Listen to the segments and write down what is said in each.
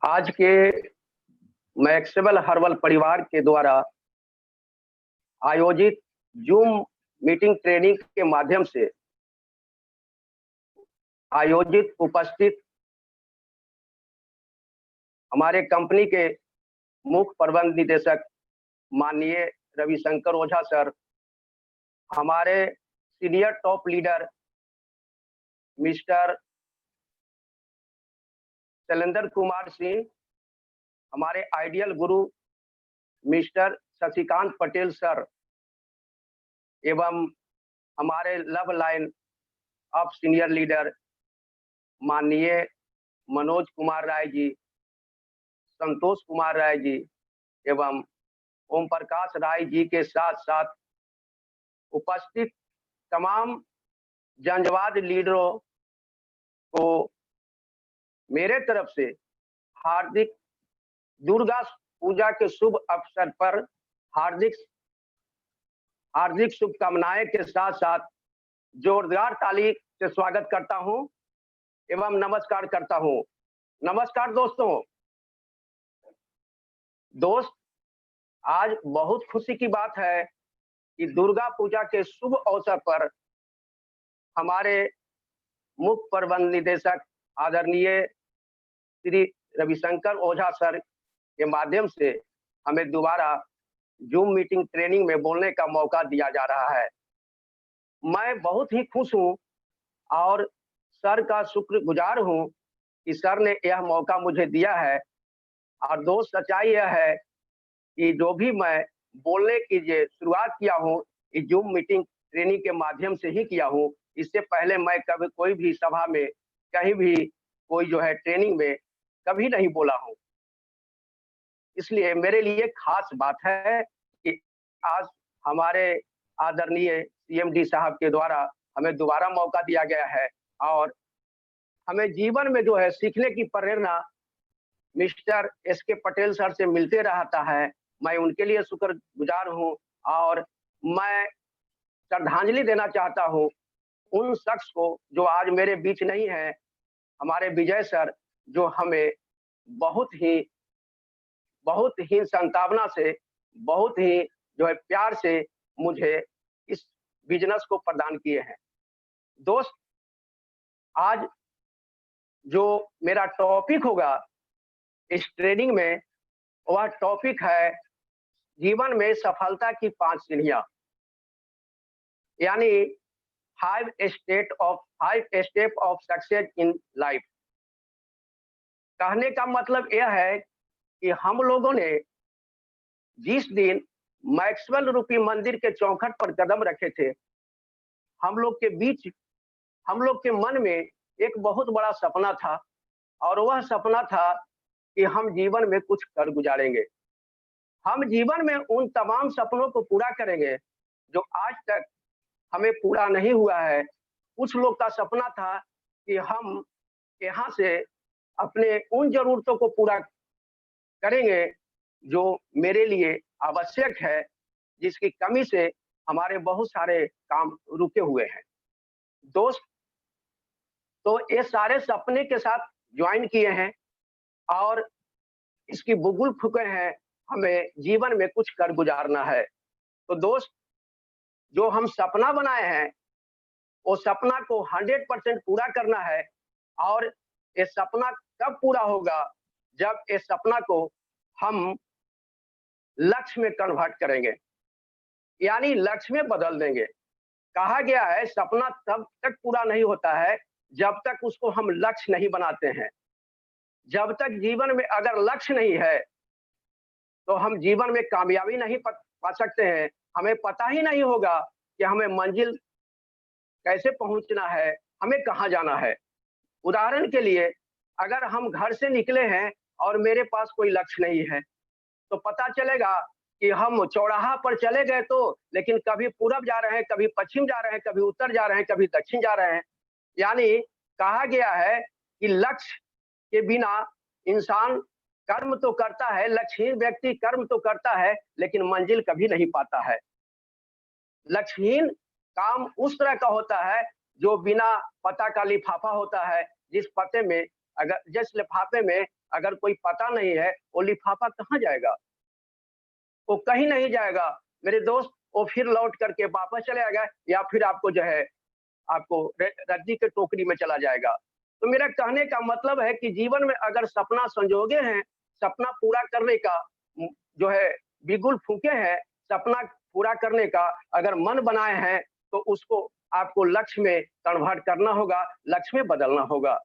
आज के Maxwell herbal परिवार के द्वारा आयोजित जूम मीटिंग ट्रेनिंग के माध्यम से आयोजित उपस्थित हमारे कंपनी के मुख्य प्रबंध निदेशक माननीय रविशंकर ओझा सर, हमारे senior top leader mister Shailendra Kumar Singh, हमारे आइडियल गुरु मिस्टर शशिकांत पटेल सर एवं हमारे love line of senior leader माननीय मनोज कुमार राय जी, संतोष कुमार राय जी एवं ओम प्रकाश राय जी के साथ साथ उपस्थित तमाम जंजवाद लीडरों को मेरे तरफ से हार्दिक दुर्गा पूजा के शुभ अवसर पर हार्दिक शुभकामनाएं के साथ साथ जोरदार ताली से स्वागत करता हूं एवं नमस्कार करता हूं। नमस्कार दोस्तों। आज बहुत खुशी की बात है कि दुर्गा पूजा के शुभ अवसर पर हमारे मुख्य प्रबंध निदेशक आदरणीय श्री रविशंकर ओझा सर के माध्यम से हमें दोबारा जूम मीटिंग ट्रेनिंग में बोलने का मौका दिया जा रहा है। मैं बहुत ही खुश हूं और सर का शुक्रगुजार हूं कि सर ने यह मौका मुझे दिया है। और दोस्त, सच्चाई यह है कि जो भी मैं बोलने की शुरुआत किया हूं इस जूम मीटिंग ट्रेनिंग के माध्यम से ही किया हूं। इससे पहले मैं कभी कोई भी सभा में कहीं भी कोई ट्रेनिंग में कभी नहीं बोला हूं। इसलिए मेरे लिए खास बात है कि आज हमारे आदरणीय सीएमडी साहब के द्वारा हमें दोबारा मौका दिया गया है और हमें जीवन में सीखने की प्रेरणा मिस्टर एसके पटेल सर से मिलते रहता है। मैं उनके लिए शुक्रगुजार हूं और मैं श्रद्धांजलि देना चाहता हूं उन शख्स को जो आज मेरे बीच नहीं है, हमारे विजय सर, जो हमें बहुत ही संतावना से, बहुत ही प्यार से मुझे इस बिजनेस को प्रदान किए हैं। दोस्त, आज जो मेरा टॉपिक होगा इस ट्रेनिंग में, वह टॉपिक है जीवन में सफलता की 5 सीढ़ियां, यानी 5 step of success in life. कहने का मतलब यह है कि हम लोगों ने जिस दिन मैक्सवेल रूपी मंदिर के चौखट पर कदम रखे थे, हम लोग के मन में एक बहुत बड़ा सपना था और वह सपना था कि हम जीवन में कुछ कर गुजारेंगे। हम जीवन में उन तमाम सपनों को पूरा करेंगे जो आज तक हमें पूरा नहीं हुआ है। कुछ लोग का सपना था कि हम यहाँ से अपने उन जरूरतों को पूरा करेंगे जो मेरे लिए आवश्यक है, जिसकी कमी से हमारे बहुत सारे काम रुके हुए हैं। दोस्त, तो ये सारे सपने के साथ ज्वाइन किए हैं और इसकी बुगुल फूके हैं, हमें जीवन में कुछ कर गुजारना है। तो दोस्त, जो हम सपना बनाए हैं वो सपना को 100% पूरा करना है। और ये सपना कब पूरा होगा? जब इस सपना को हम लक्ष्य में कन्वर्ट करेंगे, यानी लक्ष्य में बदल देंगे। कहा गया है सपना तब तक पूरा नहीं होता है जब तक उसको हम लक्ष्य नहीं बनाते हैं। जब तक जीवन में अगर लक्ष्य नहीं है तो हम जीवन में कामयाबी नहीं पा सकते हैं। हमें पता ही नहीं होगा कि हमें मंजिल कैसे पहुंचना है, हमें कहाँ जाना है। उदाहरण के लिए, अगर हम घर से निकले हैं और मेरे पास कोई लक्ष्य नहीं है तो पता चलेगा कि हम चौराहा पर चले गए लेकिन कभी पूरब जा रहे हैं, कभी पश्चिम जा रहे हैं, कभी उत्तर जा रहे हैं, कभी दक्षिण जा रहे हैं। यानी कहा गया है कि लक्ष्य के बिना इंसान कर्म तो करता है, लक्ष्यहीन व्यक्ति कर्म तो करता है लेकिन मंजिल कभी नहीं पाता है। लक्ष्यहीन काम उस तरह का होता है जो बिना पता का लिफाफा होता है, जिस पते में अगर जिस लिफाफे में अगर कोई पता नहीं है, वो लिफाफा कहाँ जाएगा? वो कहीं नहीं जाएगा मेरे दोस्त, वो फिर लौट करके वापस चले आएगा या फिर आपको जो है आपको रद्दी के टोकरी में चला जाएगा। तो मेरा कहने का मतलब है कि जीवन में अगर सपना संजोगे हैं, सपना पूरा करने का जो है बिगुल फूँके हैं, सपना पूरा करने का अगर मन बनाए हैं, तो उसको आपको लक्ष्य में कन्वर्ट करना होगा, लक्ष्य में बदलना होगा।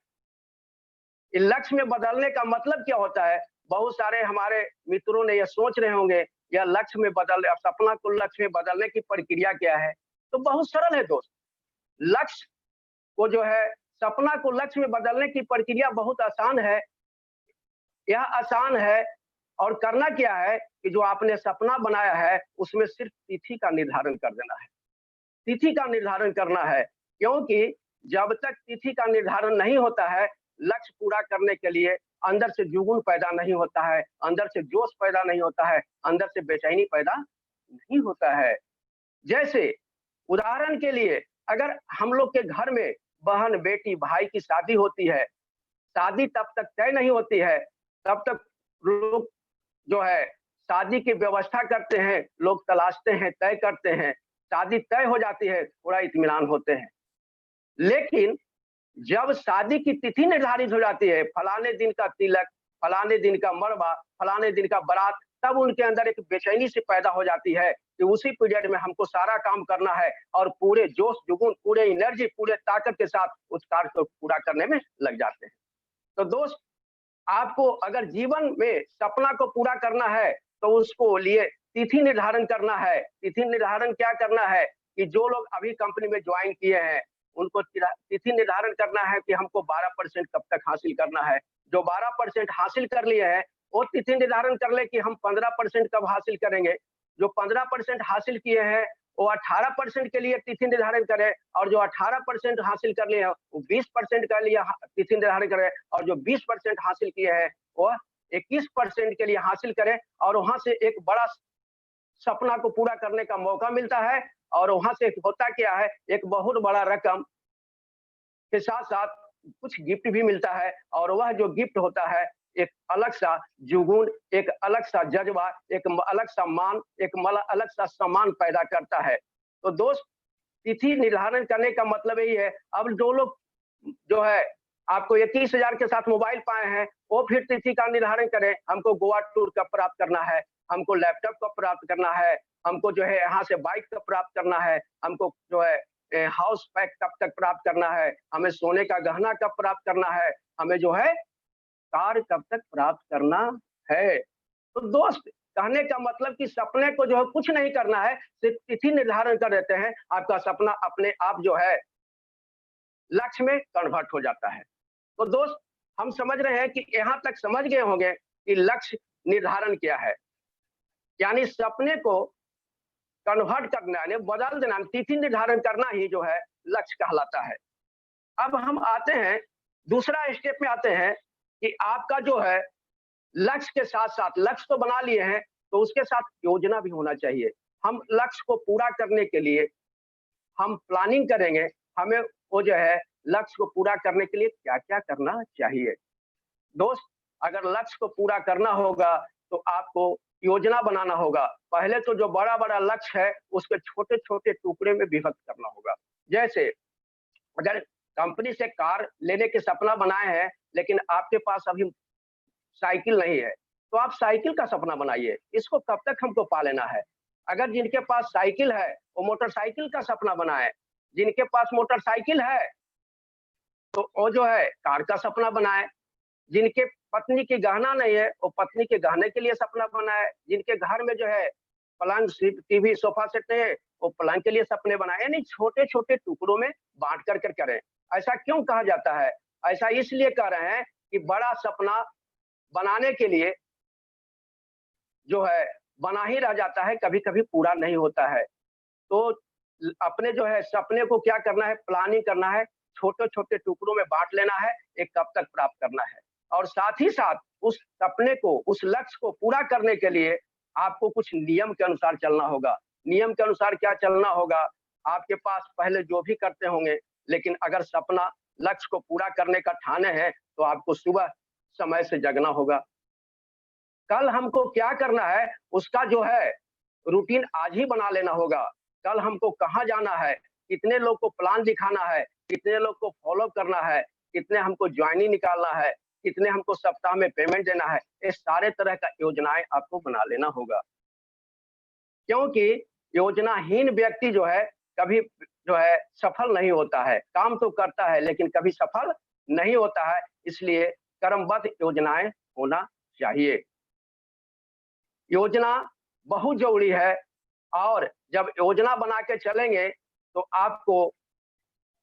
इन लक्ष्य में बदलने का मतलब क्या होता है? बहुत सारे हमारे मित्रों ने ये सोच रहे होंगे, या लक्ष्य में बदल सपना को लक्ष्य में बदलने की प्रक्रिया क्या है? तो बहुत सरल है दोस्त। लक्ष्य को जो है सपना को लक्ष्य में बदलने की प्रक्रिया बहुत आसान है। यह आसान है और करना क्या है कि जो आपने सपना बनाया है, उसमें सिर्फ तिथि का निर्धारण कर देना है। तिथि का निर्धारण करना है, क्योंकि जब तक तिथि का निर्धारण नहीं होता है, लक्ष्य पूरा करने के लिए अंदर से जुनून पैदा नहीं होता है, अंदर से जोश पैदा नहीं होता है, अंदर से बेचैनी पैदा नहीं होता है। जैसे उदाहरण के लिए अगर हम लोग के घर में बहन, बेटी, भाई की शादी होती है, शादी तब तक तय नहीं होती है, तब तक लोग जो है शादी की व्यवस्था करते हैं, लोग तलाशते हैं, तय करते हैं, शादी तय हो जाती है, थोड़ा इत्मीनान होते हैं। लेकिन जब शादी की तिथि निर्धारित हो जाती है, फलाने दिन का तिलक, फलाने दिन का मड़वा, फलाने दिन का बारात, तब उनके अंदर एक बेचैनी सी पैदा हो जाती है कि उसी पीरियड में हमको सारा काम करना है और पूरे जोश जुगून, पूरे एनर्जी, पूरे ताकत के साथ उस कार्य को पूरा करने में लग जाते हैं। तो दोस्त, आपको अगर जीवन में सपना को पूरा करना है, तो उसको लिए तिथि निर्धारण करना है। तिथि निर्धारण क्या करना है कि जो लोग अभी कंपनी में ज्वाइन किए हैं, उनको तिथि निर्धारण करना है कि हमको 12% कब तक हासिल करना है। जो 12% हासिल कर लिए हैं, वो तिथि निर्धारण कर ले कि हम 15% कब हासिल करेंगे। जो 15% हासिल किए हैं, वो 18% के लिए तिथि निर्धारण करें, और जो 18% हासिल कर लिए हैं, वो 20% के लिए तिथि निर्धारण करें, और जो 20% हासिल किए हैं, वो 21% के लिए हासिल करें, और वहां से एक बड़ा सपना को पूरा करने का मौका मिलता है। और वहां से होता क्या है, एक बहुत बड़ा रकम के साथ साथ कुछ गिफ्ट भी मिलता है, और वह जो गिफ्ट होता है एक अलग सा जुगून, एक अलग सा जज्बा, एक अलग सा मान, एक अलग सा सम्मान पैदा करता है। तो दोस्त, तिथि निर्धारण करने का मतलब यही है। अब जो लोग जो है आपको 21,000 के साथ मोबाइल पाए हैं, वो फिर तिथि का निर्धारण करें, हमको गोवा टूर कब प्राप्त करना है, हमको लैपटॉप कब प्राप्त करना है, हमको जो है यहाँ से बाइक कब प्राप्त करना है, हमको जो है हाउस पैक कब तक प्राप्त करना है, हमें सोने का गहना कब प्राप्त करना है, हमें जो है कार कब तक प्राप्त करना है। तो दोस्त, कहने का मतलब कि सपने को जो है कुछ नहीं करना है, सिर्फ तिथि निर्धारण कर देते हैं, आपका सपना अपने आप जो है लक्ष्य में कन्वर्ट हो जाता है। तो दोस्त, हम समझ रहे हैं कि यहाँ तक समझ गए होंगे कि लक्ष्य निर्धारण क्या है, यानी सपने को कन्वर्ट करना, यानी बदल देना, तिथि निर्धारण करना ही जो है लक्ष्य कहलाता है। अब हम आते हैं दूसरा स्टेप में आते हैं कि आपका जो है लक्ष्य के साथ साथ, लक्ष्य तो बना लिए हैं, तो उसके साथ योजना भी होना चाहिए। हम लक्ष्य को पूरा करने के लिए हम प्लानिंग करेंगे, हमें वो जो है लक्ष्य को पूरा करने के लिए क्या-क्या करना चाहिए। दोस्त, अगर लक्ष्य को पूरा करना होगा, तो आपको योजना बनाना होगा। पहले तो जो बड़ा-बड़ा लक्ष्य है, उसके छोटे-छोटे टुकड़े में विभक्त करना होगा। जैसे अगर कंपनी से कार लेने के सपना बनाए हैं, लेकिन आपके पास अभी साइकिल नहीं है, तो आप साइकिल का सपना बनाइए, इसको कब तक हमको पा लेना है। अगर जिनके पास साइकिल है, वो मोटरसाइकिल का सपना बनाएँ, जिनके पास मोटरसाइकिल है, तो वो जो है कार का सपना बनाएँ। जिनके पत्नी की गहना नहीं है, वो पत्नी के गहने के लिए सपना बनाए, जिनके घर में जो है पलंग, टीवी, सोफा सेट नहीं है, वो पलंग के लिए सपने बनाए। यानी छोटे-छोटे टुकड़ों में बाँट कर करें। ऐसा क्यों कहा जाता है? ऐसा इसलिए कह रहे हैं कि बड़ा सपना बनाने के लिए जो है बना ही रह जाता है, कभी-कभी पूरा नहीं होता है। तो अपने जो है सपने को क्या करना है, प्लानिंग करना है, छोटे-छोटे टुकड़ों में बाँट लेना है, एक कब तक प्राप्त करना है। और साथ ही साथ उस सपने को, उस लक्ष्य को पूरा करने के लिए आपको कुछ नियम के अनुसार चलना होगा। नियम के अनुसार क्या चलना होगा? आपके पास पहले जो भी करते होंगे, लेकिन अगर सपना, लक्ष्य को पूरा करने का ठाने हैं, तो आपको सुबह समय से जगना होगा। कल हमको क्या करना है, उसका जो है रूटीन आज ही बना लेना होगा। कल हमको कहाँ जाना है, कितने लोग को प्लान दिखाना है, कितने लोग को फॉलो करना है, कितने हमको ज्वाइनिंग निकालना है, कितने हमको सप्ताह में पेमेंट देना है, ये सारे तरह का योजनाएँ आपको बना लेना होगा। क्योंकि योजनाहीन व्यक्ति जो है, कभी जो है सफल नहीं होता है। काम तो करता है लेकिन कभी सफल नहीं होता है, इसलिए क्रमबद्ध योजनाएँ होना चाहिए। योजना बहुत ज़रूरी है और जब योजना बना के चलेंगे, तो आपको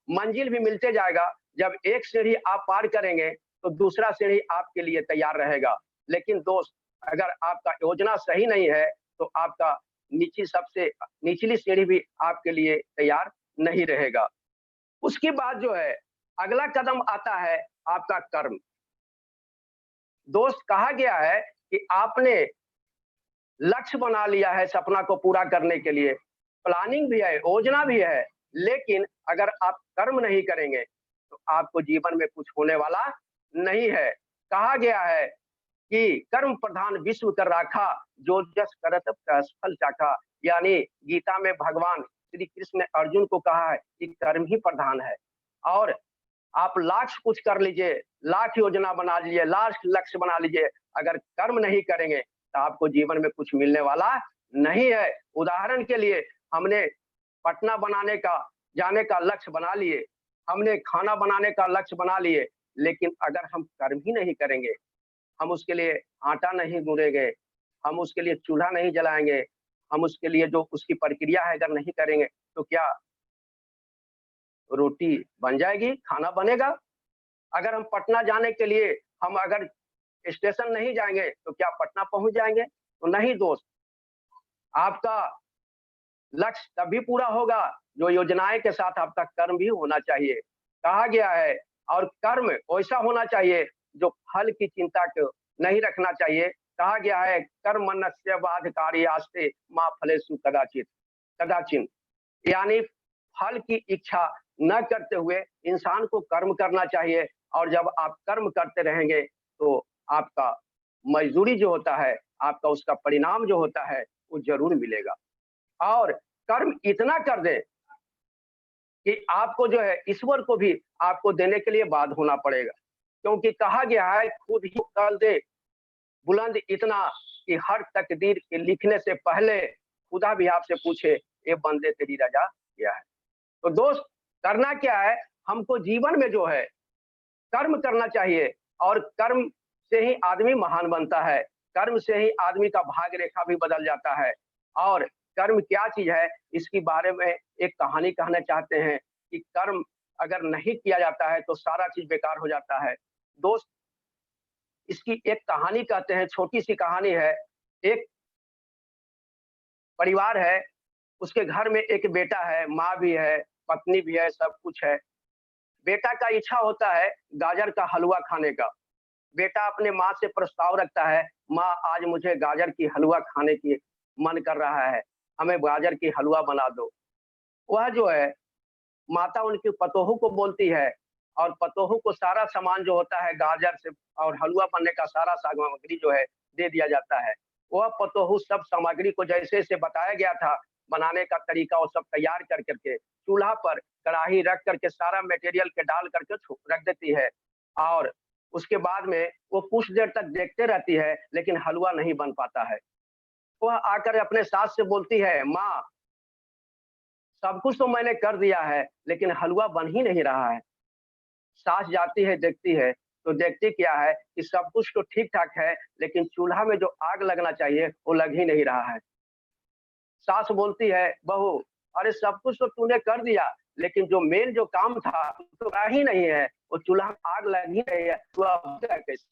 मंजिल भी मिलते जाएगा। जब एक सीढ़ी आप पार करेंगे, तो दूसरा सीढ़ी आपके लिए तैयार रहेगा। लेकिन दोस्त, अगर आपका योजना सही नहीं है, तो आपका सबसे निचली सीढ़ी भी आपके लिए तैयार नहीं रहेगा। उसके बाद जो है, अगला कदम आता है आपका कर्म। दोस्त, कहा गया है कि आपने लक्ष्य बना लिया है सपना को पूरा करने के लिए, प्लानिंग भी है, योजना भी है, लेकिन अगर आप कर्म नहीं करेंगे, तो आपको जीवन में कुछ होने वाला नहीं है। कहा गया है कि कर्म प्रधान विश्व कर राखा, जो जस करत तस फल चाखा। यानी गीता में भगवान श्री कृष्ण ने अर्जुन को कहा है कि कर्म ही प्रधान है। और आप लाख कुछ कर लीजिए, लाख योजना बना लीजिए, लाख लक्ष्य बना लीजिए, अगर कर्म नहीं करेंगे, तो आपको जीवन में कुछ मिलने वाला नहीं है। उदाहरण के लिए, हमने पटना बनाने का जाने का लक्ष्य बना लिए, हमने खाना बनाने का लक्ष्य बना लिए, लेकिन अगर हम कर्म ही नहीं करेंगे, हम उसके लिए आटा नहीं गूँथेंगे, हम उसके लिए चूल्हा नहीं जलाएँगे, हम उसके लिए जो उसकी प्रक्रिया है अगर नहीं करेंगे, तो क्या रोटी बन जाएगी, खाना बनेगा? अगर हम पटना जाने के लिए हम अगर स्टेशन नहीं जाएँगे, तो क्या पटना पहुँच जाएँगे? तो नहीं दोस्त, आपका लक्ष्य तभी पूरा होगा, जो योजनाएँ के साथ आपका कर्म भी होना चाहिए। कहा गया है, और कर्म वैसा होना चाहिए जो फल की चिंता को नहीं रखना चाहिए। कहा गया है, कर्मण्यस्य बाधिकारी आस्ते मा फलेषु कदाचित् कदाचिन्। यानी फल की इच्छा न करते हुए इंसान को कर्म करना चाहिए, और जब आप कर्म करते रहेंगे, तो आपका मज़दूरी जो होता है, आपका उसका परिणाम जो होता है, वो ज़रूर मिलेगा। और कर्म इतना कर दें कि आपको जो है ईश्वर को भी आपको देने के लिए बाध्य होना पड़ेगा। क्योंकि कहा गया है, खुद ही कर दे बुलंद इतना कि हर तकदीर के लिखने से पहले खुदा भी आपसे पूछे, ये बंदे तेरी रज़ा क्या है? तो दोस्त, करना क्या है? हमको जीवन में जो है कर्म करना चाहिए, और कर्म से ही आदमी महान बनता है। कर्म से ही आदमी का भाग्य रेखा भी बदल जाता है। और कर्म क्या चीज़ है, इसके बारे में एक कहानी कहना चाहते हैं कि कर्म अगर नहीं किया जाता है, तो सारा चीज़ बेकार हो जाता है। दोस्त, इसकी एक कहानी कहते हैं, छोटी-सी कहानी है। एक परिवार है, उसके घर में एक बेटा है, माँ भी है, पत्नी भी है, सब कुछ है। बेटा का इच्छा होता है गाजर का हलवा खाने का। बेटा अपने माँ से प्रस्ताव रखता है, माँ आज मुझे गाजर की हलवा खाने की मन कर रहा है, हमें गाजर की हलवा बना दो। वह जो है, माता उनकी पतोहू को बोलती है, और पतोहू को सारा सामान जो होता है गाजर से और हलवा बनने का सारा सामग्री जो है दे दिया जाता है। वह पतोहू सब सामग्री को जैसे-जैसे बताया गया था, बनाने का तरीका वो सब तैयार कर कर के चूल्हा पर कढ़ाई रख कर के सारा मटेरियल के डाल कर के रख देती है, और उसके बाद में वो कुछ देर तक देखते रहती है, लेकिन हलवा नहीं बन पाता है। वह आकर अपने सास से बोलती है, माँ, सब कुछ तो मैंने कर दिया है, लेकिन हलवा बन ही नहीं रहा है। सास जाती है, देखती है, तो देखती क्या है कि सब कुछ तो ठीक-ठाक है, लेकिन चूल्हा में जो आग लगना चाहिए, वो लग ही नहीं रहा है। सास बोलती है, बहू, अरे सब कुछ तो तूने कर दिया, लेकिन जो मेन जो काम था, वो तो रहा ही नहीं है, वो चूल्हा में आग लग ही नहीं है, तो अब होगा कैसे?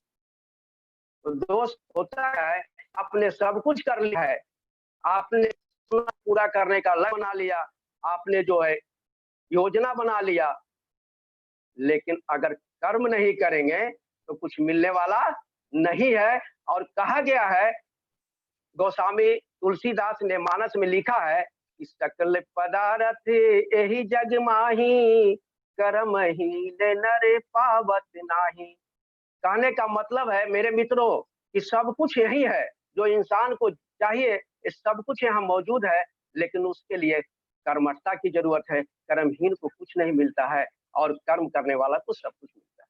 तो दोस्त, होता क्या है, आपने सब कुछ कर लिया है, आपने पूरा करने का लक्ष्य बना लिया, आपने जो है योजना बना लिया, लेकिन अगर कर्म नहीं करेंगे, तो कुछ मिलने वाला नहीं है। और कहा गया है, गोस्वामी तुलसीदास ने मानस में लिखा है कि सकल पदारथ एहि जग माही, कर्म हीन नर पावत नाही। कहने का मतलब है मेरे मित्रों कि सब कुछ यही है, जो इंसान को चाहिए, ये सब कुछ यहाँ मौजूद है, लेकिन उसके लिए कर्मठता की ज़रूरत है। कर्महीन को कुछ नहीं मिलता है और कर्म करने वाला को सब कुछ मिलता है।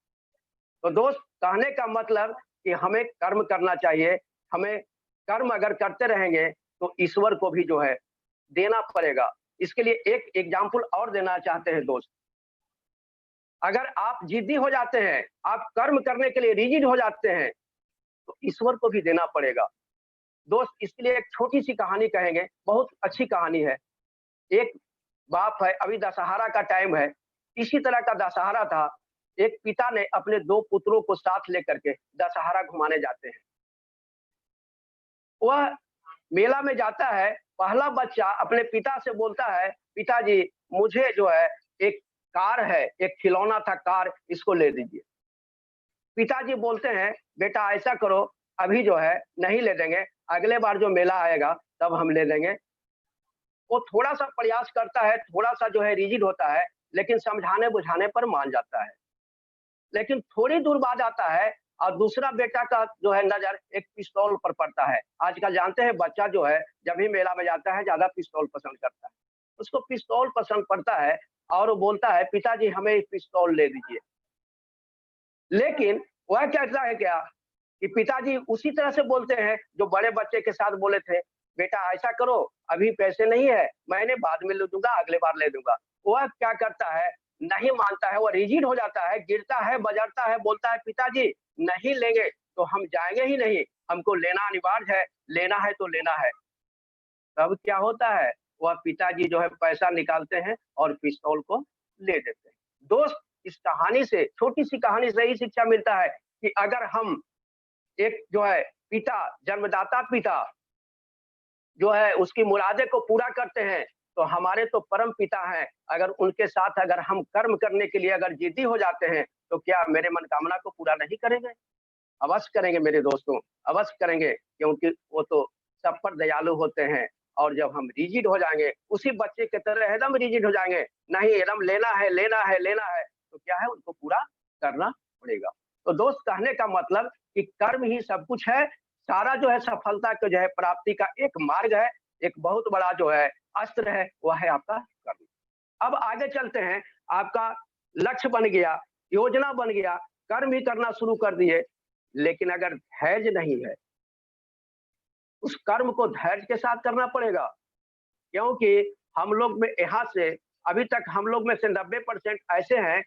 तो दोस्त, कहने का मतलब कि हमें कर्म करना चाहिए, हमें कर्म अगर करते रहेंगे, तो ईश्वर को भी जो है देना पड़ेगा। इसके लिए एक एग्ज़ाम्पल और देना चाहते हैं दोस्त। अगर आप ज़िद्दी हो जाते हैं, आप कर्म करने के लिए रिजिड हो जाते हैं, तो ईश्वर को भी देना पड़ेगा। दोस्त, इसके लिए एक छोटी-सी कहानी कहेंगे, बहुत अच्छी कहानी है। एक बाप है, अभी दशहरा का टाइम है, इसी तरह का दशहरा था। एक पिता ने अपने 2 पुत्रों को साथ लेकर के दशहरा घुमाने जाते हैं। वह मेला में जाता है, पहला बच्चा अपने पिता से बोलता है, "पिताजी, मुझे जो है एक कार है, एक खिलौना था कार, इसको ले दीजिए।" पिताजी बोलते हैं, "बेटा ऐसा करो, अभी जो है नहीं ले देंगे, अगले बार जो मेला आएगा तब हम ले देंगे।" वो थोड़ा-सा प्रयास करता है, थोड़ा-सा जो है रिजिड होता है, लेकिन समझाने-बुझाने पर मान जाता है। लेकिन थोड़ी दूर बाद आता है और दूसरा बेटा का जो है नज़र एक पिस्तौल पर पड़ता है। आजकल जानते हैं बच्चा जो है जब भी मेला में जाता है ज़्यादा पिस्तौल पसंद करता है। उसको पिस्तौल पसंद पड़ता है और वो बोलता है, "पिताजी हमें एक पिस्तौल ले दीजिए।" लेकिन वह कहता है क्या कि पिताजी उसी तरह से बोलते हैं जो बड़े बच्चे के साथ बोले थे, "बेटा ऐसा करो, अभी पैसे नहीं है, मैंने बाद में ले दूँगा, अगले बार ले दूँगा।" वह क्या करता है, नहीं मानता है, वो रिजिड हो जाता है, गिरता है, बजरता है, बोलता है, "पिताजी नहीं लेंगे तो हम जाएँगे ही नहीं, हमको लेना अनिवार्य है, लेना है तो लेना है।" तब क्या होता है, वह पिताजी जो है पैसा निकालते हैं और पिस्तौल को ले देते हैं। दोस्त, इस कहानी से, छोटी-सी कहानी से यही शिक्षा मिलता है कि अगर हम एक जो है पिता, जन्मदाता पिता जो है उसकी मुरादे को पूरा करते हैं, तो हमारे तो परम पिता हैं। अगर उनके साथ अगर हम कर्म करने के लिए अगर ज़िद्दी हो जाते हैं, तो क्या मेरे मनोकामना को पूरा नहीं करेंगे? अवश्य करेंगे मेरे दोस्तों, अवश्य करेंगे, क्योंकि वो तो सब पर दयालु होते हैं। और जब हम रिजिड हो जाएँगे, उसी बच्चे की तरह एकदम रिजिड हो जाएँगे, नहीं एकदम लेना है, लेना है, लेना है, तो क्या है उनको पूरा करना पड़ेगा। तो दोस्त, कहने का मतलब कि कर्म ही सब कुछ है, सारा जो है सफलता को जो है प्राप्ति का एक मार्ग है, एक बहुत बड़ा जो है अस्त्र है, वह है आपका कर्म। अब आगे चलते हैं, आपका लक्ष्य बन गया, योजना बन गया, कर्म ही करना शुरू कर दिए, लेकिन अगर धैर्य नहीं है, उस कर्म को धैर्य के साथ करना पड़ेगा। क्योंकि हम लोग में यहाँ से अभी तक हम लोग में से 90% ऐसे हैं,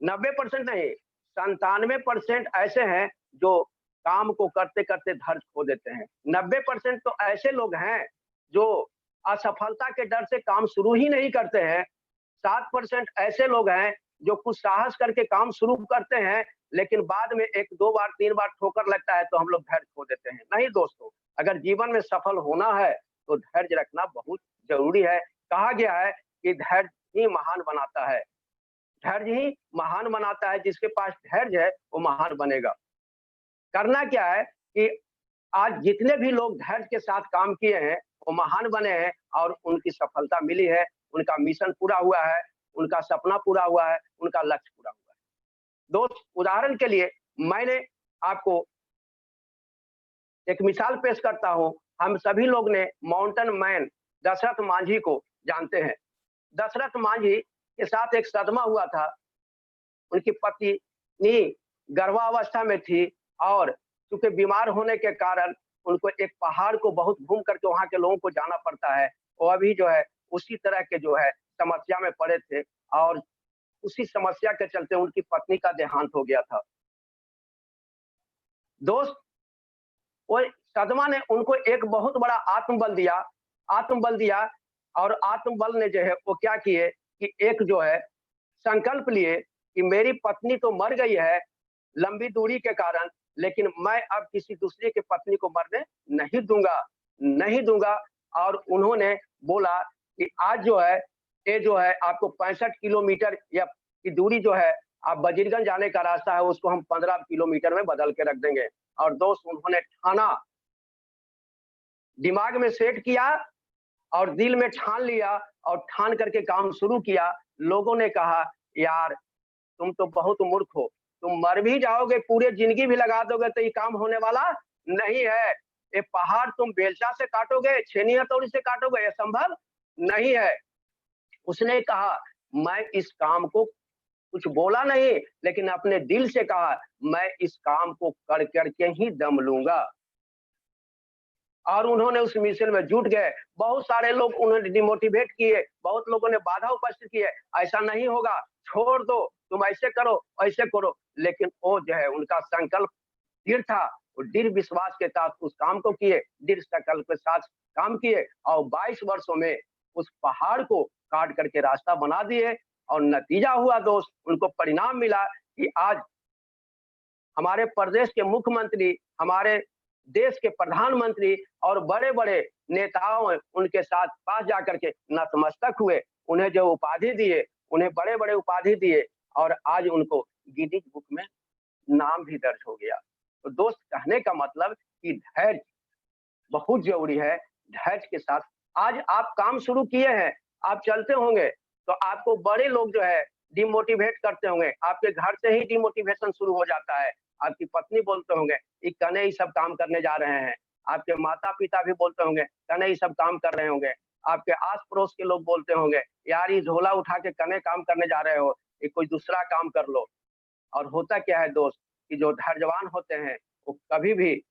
90% नहीं, 97% ऐसे हैं जो काम को करते-करते धैर्य खो देते हैं। 90% तो ऐसे लोग हैं जो असफलता के डर से काम शुरू ही नहीं करते हैं। 7% ऐसे लोग हैं जो कुछ साहस करके काम शुरू करते हैं, लेकिन बाद में 1, 2 बार, 3 बार ठोकर लगता है तो हम लोग धैर्य खो देते हैं। नहीं दोस्तों, अगर जीवन में सफल होना है तो धैर्य रखना बहुत ज़रूरी है। कहा गया है कि धैर्य ही महान बनाता है। धैर्य ही महान बनाता है, जिसके पास धैर्य है वो महान बनेगा। करना क्या है कि आज जितने भी लोग धैर्य के साथ काम किए हैं, वो महान बने हैं और उनकी सफलता मिली है, उनका मिशन पूरा हुआ है, उनका सपना पूरा हुआ है, उनका लक्ष्य पूरा हुआ है। दोस्त, उदाहरण के लिए मैंने आपको एक मिसाल पेश करता हूँ। हम सभी लोग ने माउंटेन मैन दशरथ मांझी को जानते हैं। दशरथ मांझी के साथ एक सदमा हुआ था। उनकी पत्नी गर्भावस्था में थी और चूँकि बीमार होने के कारण उनको एक पहाड़ को बहुत घूम करके वहाँ के लोगों को जाना पड़ता है। वो अभी जो है उसी तरह के जो है समस्या में पड़े थे और उसी समस्या के चलते उनकी पत्नी का देहांत हो गया था। दोस्त, वो सदमा ने उनको एक बहुत बड़ा आत्मबल दिया और आत्मबल ने जो है वो क्या किए कि एक जो है संकल्प लिए कि मेरी पत्नी तो मर गई है लंबी दूरी के कारण, लेकिन मैं अब किसी दूसरे की पत्नी को मरने नहीं दूँगा, नहीं दूँगा। और उन्होंने बोला कि आज जो है, ये जो है आपको 65 किलोमीटर या की दूरी जो है, आप बजीरगंज जाने का रास्ता है, उसको हम 15 किलोमीटर में बदल के रख देंगे। और दोस्त, उन्होंने ठाना, दिमाग में सेट किया और दिल में ठान लिया और ठान करके काम शुरू किया। लोगों ने कहा, "यार, तुम तो बहुत मूर्ख हो। तुम मर भी जाओगे, पूरी जिंदगी भी लगा दोगे तो ये काम होने वाला नहीं है। ये पहाड़ तुम बेलचा से काटोगे, छेनी हथौड़ी से काटोगे, ये संभव नहीं है। उसने कहा मैं इस काम को कुछ बोला नहीं, लेकिन अपने दिल से कहा मैं इस काम को कर करके ही दम लूंगा। और उन्होंने उस मिशन में जुट गए। बहुत सारे लोग उन्होंने डिमोटिवेट किए, बहुत लोगों ने बाधा उपस्थित किए, ऐसा नहीं होगा, छोड़ दो, तुम ऐसे करो, ऐसे करो। लेकिन वो जो है उनका संकल्प दृढ़ था, वो दृढ़ विश्वास के साथ उस काम को किए, दृढ़ संकल्प के साथ काम किए और 22 वर्षों में उस पहाड़ को काट करके रास्ता बना दिए। और नतीजा हुआ दोस्त, उनको परिणाम मिला कि आज हमारे प्रदेश के मुख्यमंत्री, हमारे देश के प्रधानमंत्री और बड़े-बड़े नेताओं उनके साथ पास जाकर के नतमस्तक हुए, उन्हें जो उपाधि दिए, उन्हें बड़े-बड़े उपाधि दिए और आज उनको गिनीज बुक में नाम भी दर्ज हो गया। तो दोस्त, कहने का मतलब कि धैर्य बहुत ज़रूरी है। धैर्य के साथ आज आप काम शुरू किए हैं, आप चलते होंगे, तो आपको बड़े लोग जो है डिमोटिवेट करते होंगे, आपके घर से ही डिमोटिवेशन शुरू हो जाता है। आपकी पत्नी बोलते होंगे, ये कने ये सब काम करने जा रहे हैं। आपके माता-पिता भी बोलते होंगे, कने ये सब काम कर रहे होंगे। आपके आस-पड़ोस के लोग बोलते होंगे, यार ये झोला उठा के कने काम करने जा रहे हो, ये कोई दूसरा काम कर लो। और होता क्या है दोस्त, कि जो धैर्यवान होते हैं, वो कभी भी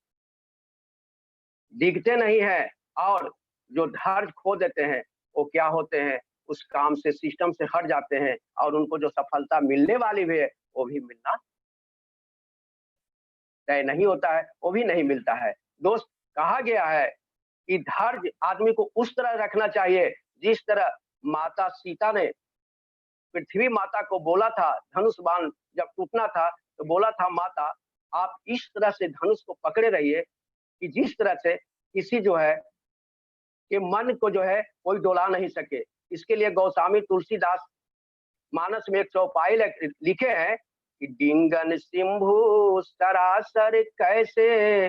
दिखते नहीं हैं और जो धैर्य खो देते हैं, वो क्या होते हैं, उस काम से, सिस्टम से हट जाते हैं और उनको जो सफलता मिलने वाली भी है, वो भी मिलना तय नहीं होता है, वो भी नहीं मिलता है। दोस्त, कहा गया है कि धैर्य आदमी को उस तरह रखना चाहिए, जिस तरह माता सीता ने पृथ्वी माता को बोला था, धनुष बाण जब टूटना था, तो बोला था, माता आप इस तरह से धनुष को पकड़े रहिए कि जिस तरह से किसी जो है कि मन को जो है कोई डोला नहीं सके। इसके लिए गोस्वामी तुलसीदास मानस में एक चौपाई लिखे हैं कि डिंगन सिंभु सरासर कैसे,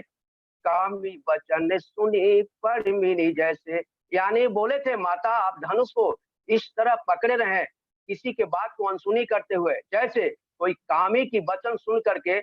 कामी वचन सुनी परमिनी जैसे। यानी बोले थे, माता आप धनुष को इस तरह पकड़े रहें, किसी के बात को अनसुनी करते हुए, जैसे कोई कामी की वचन सुन करके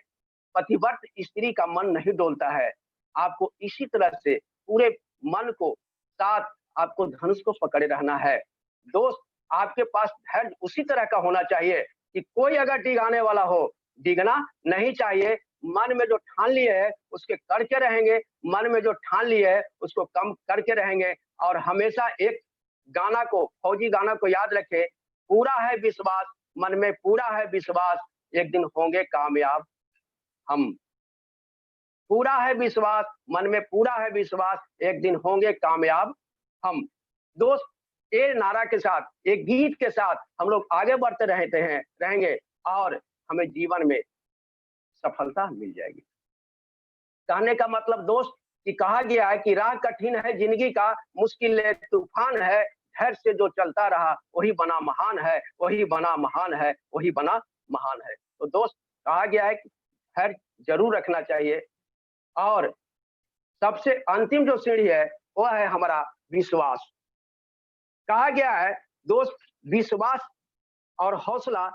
पतिव्रत स्त्री का मन नहीं डोलता है। आपको इसी तरह से पूरे मन को साथ आपको धनुष को पकड़े रहना है। दोस्त, आपके पास धैर्य उसी तरह का होना चाहिए कि कोई अगर डिगाने वाला हो, डिगना नहीं चाहिए। मन में जो ठान लिए है उसके करके रहेंगे, मन में जो ठान लिए है उसको कम करके रहेंगे। और हमेशा एक गाना को, फौजी गाना को याद रखें, पूरा है विश्वास, मन में पूरा है विश्वास, एक दिन होंगे कामयाब हम। पूरा है विश्वास, मन में पूरा है विश्वास, एक दिन होंगे कामयाब हम। दोस्त, ये नारा के साथ, एक गीत के साथ हम लोग आगे बढ़ते रहते हैं, रहेंगे और हमें जीवन में सफलता मिल जाएगी। कहने का मतलब दोस्त, कि कहा गया है कि राह कठिन है जिंदगी का, मुश्किल तूफान है, धैर्य से जो चलता रहा वही बना महान है, वही बना महान है, वही बना महान है। तो दोस्त, कहा गया है कि धैर्य जरूर रखना चाहिए। और सबसे अंतिम जो सीढ़ी है वह है हमारा विश्वास। कहा गया है दोस्त, विश्वास और हौसला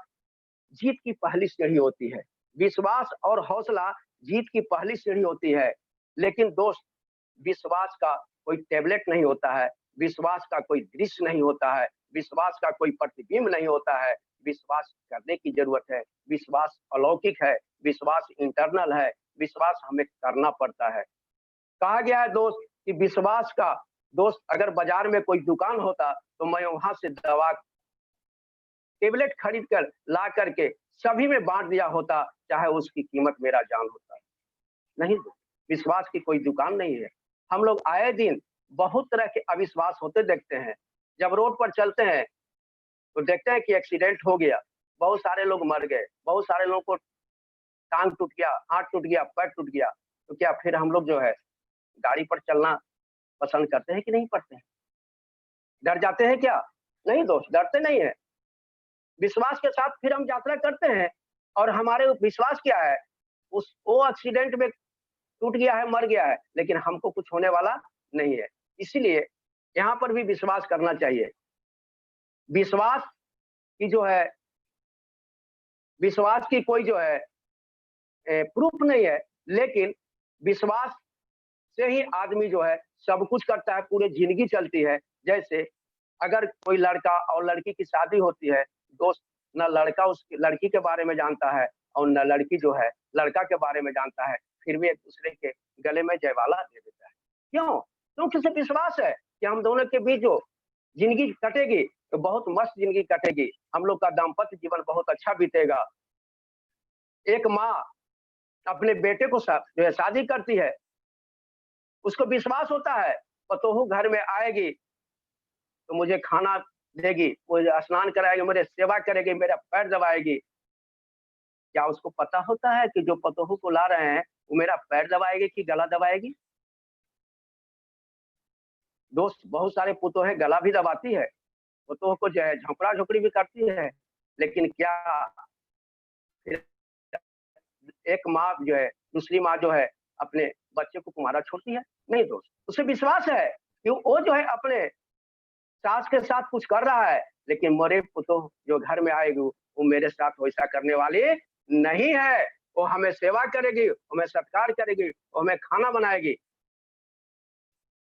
जीत की पहली सीढ़ी होती है। विश्वास और हौसला जीत की पहली सीढ़ी होती है। लेकिन दोस्त, विश्वास का कोई टैबलेट नहीं होता है, विश्वास का कोई दृश्य नहीं होता है, विश्वास का कोई प्रतिबिंब नहीं होता है। विश्वास करने की जरूरत है। विश्वास अलौकिक है, विश्वास इंटरनल है, विश्वास हमें करना पड़ता है। कहा गया है दोस्त कि विश्वास का, दोस्त अगर बाजार में कोई दुकान होता तो मैं वहां से दवा टेबलेट खरीद कर ला करके सभी में बांट दिया होता, चाहे उसकी कीमत मेरा जान होता। नहीं, विश्वास की कोई दुकान नहीं है। हम लोग आए दिन बहुत तरह के अविश्वास होते देखते हैं। जब रोड पर चलते हैं तो देखते हैं कि एक्सीडेंट हो गया, बहुत सारे लोग मर गए, बहुत सारे लोगों को टांग टूट गया, हाथ टूट गया, पैर टूट गया। तो क्या फिर हम लोग जो है गाड़ी पर चलना पसंद करते हैं कि नहीं करते हैं? डर जाते हैं क्या? नहीं दोस्त, डरते नहीं है। विश्वास के साथ फिर हम यात्रा करते हैं और हमारे विश्वास क्या है, उस वो एक्सीडेंट में टूट गया है, मर गया है, लेकिन हमको कुछ होने वाला नहीं है। इसीलिए यहाँ पर भी विश्वास करना चाहिए। विश्वास की जो है, विश्वास की कोई जो है प्रूफ नहीं है, लेकिन विश्वास से ही आदमी जो है सब कुछ करता है, पूरी जिंदगी चलती है। जैसे अगर कोई लड़का और लड़की की शादी होती है, दोस्त, न लड़का उस लड़की के बारे में जानता है और न लड़की जो है लड़का के बारे में जानता है, फिर भी एक दूसरे के गले में जयमाला दे देता है। क्यों? क्योंकि उसे विश्वास है कि हम दोनों के बीच जो जिंदगी कटेगी तो बहुत मस्त जिंदगी कटेगी, हम लोग का दाम्पत्य जीवन बहुत अच्छा बीतेगा। एक माँ अपने बेटे को जो है शादी करती है, उसको विश्वास होता है पतोहू घर में आएगी तो मुझे खाना देगी, मुझे स्नान कराएगी, मेरे सेवा करेगी, मेरा पैर दबाएगी। क्या उसको पता होता है कि जो पतोहू को ला रहे हैं वो मेरा पैर दबाएगी कि गला दबाएगी? दोस्त, बहुत सारे पुतोहें गला भी दबाती है, पुतोह को जो है झोंपड़ा-झोंपड़ी भी करती है, लेकिन क्या फिर एक माँ जो है, दूसरी माँ जो है अपने बच्चे को कुंवारा छोड़ती है? नहीं दोस्त, उसे विश्वास है कि वो जो है अपने सास के साथ कुछ कर रहा है, लेकिन मोरे पुतोह जो घर में आएगी वो मेरे साथ वैसा करने वाली नहीं है। वो हमें सेवा करेगी, हमें सत्कार करेगी, वो हमें खाना बनाएगी।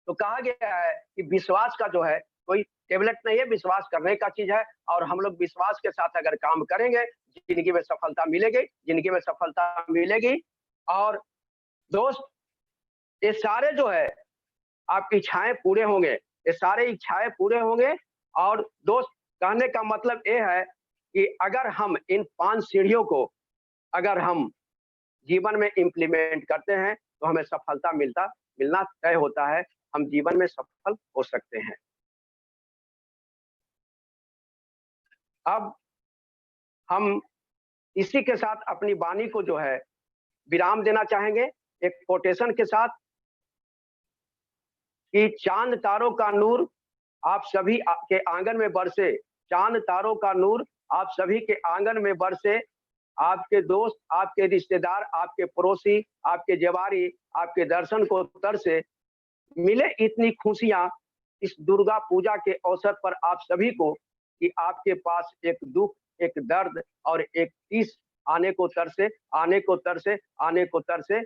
तो कहा गया है कि विश्वास का जो है कोई टेबलेट नहीं है, विश्वास करने का चीज है और हम लोग विश्वास के साथ अगर काम करेंगे, जिंदगी में सफलता मिलेगी, जिंदगी में सफलता मिलेगी। और दोस्त, ये सारे जो है आपकी इच्छाएं पूरे होंगे, ये सारे इच्छाएं पूरे होंगे। और दोस्त, कहने का मतलब ये है कि अगर हम इन 5 सीढ़ियों को अगर हम जीवन में इम्प्लीमेंट करते हैं तो हमें सफलता मिलना तय होता है, हम जीवन में सफल हो सकते हैं। अब हम इसी के साथ अपनी वाणी को जो है विराम देना चाहेंगे एक कोटेशन के साथ कि चांद तारों का नूर आप सभी के आंगन में बरसे, चांद तारों का नूर आप सभी के आंगन में बरसे, आपके दोस्त, आपके रिश्तेदार, आपके पड़ोसी, आपके जेवारी आपके दर्शन को तरसे, मिले इतनी खुशियां इस दुर्गा पूजा के अवसर पर आप सभी को कि आपके पास एक दुख, एक दर्द और एक टीस आने को तरसे, आने को तरसे, आने को तरसे।